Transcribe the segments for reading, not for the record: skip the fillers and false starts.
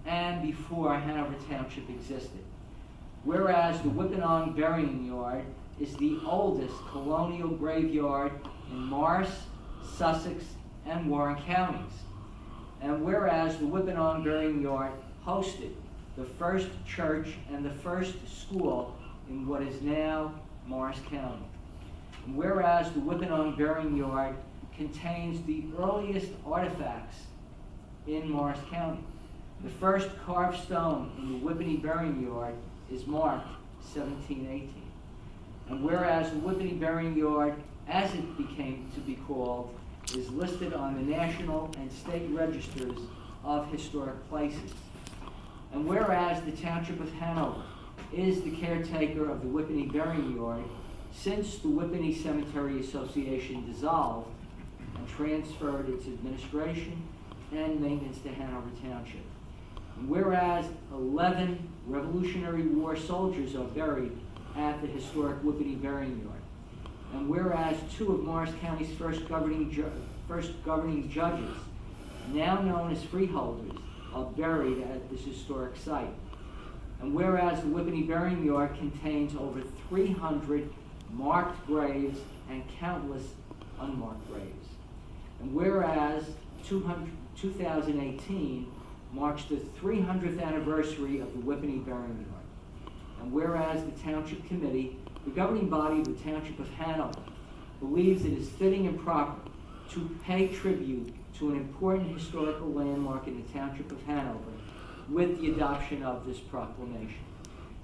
and before Hanover Township existed. Whereas the Whippany Burying Yard is the oldest colonial graveyard in Morris, Sussex, and Warren counties. And whereas the Whippany Burying Yard hosted the first church and the first school in what is now Morris County. And whereas the Whippany Burying Yard contains the earliest artifacts in Morris County. The first carved stone in the Whippany Burying Yard is marked 1718. And whereas the Whippany Burying Yard, as it became to be called, is listed on the national and state registers of historic places. And whereas the Township of Hanover is the caretaker of the Whippany Burying Yard since the Whippany Cemetery Association dissolved and transferred its administration and maintenance to Hanover Township. And whereas 11 Revolutionary War soldiers are buried at the historic Whippany Burying Yard. And whereas 2 of Morris County's first governing judges, now known as freeholders, are buried at this historic site. And whereas the Whippany Burying Yard contains over 300 marked graves and countless unmarked graves. And whereas 2018 marks the 300th anniversary of the Whippany Burying Yard. And whereas the Township Committee, the governing body of the Township of Hanover, believes it is fitting and proper to pay tribute to an important historical landmark in the Township of Hanover with the adoption of this proclamation.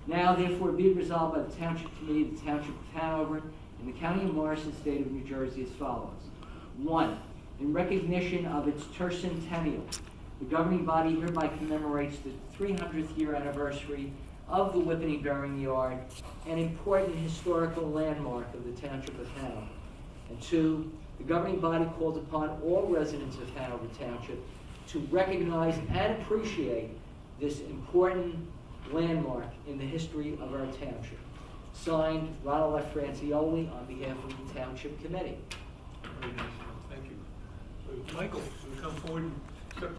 Now, therefore, be it resolved by the Township Committee of the Township of Hanover in the County of Morris and State of New Jersey as follows. 1. In recognition of its tercentennial, the governing body hereby commemorates the 300th year anniversary of the Whippany Burying Yard, an important historical landmark of the Township of Hanover. And 2, the governing body calls upon all residents of Hanover Township to recognize and appreciate this important landmark in the history of our township. Signed, Ronald F. Francioli on behalf of the Township Committee. Very nice. Thank you. So, Michael, will you come forward and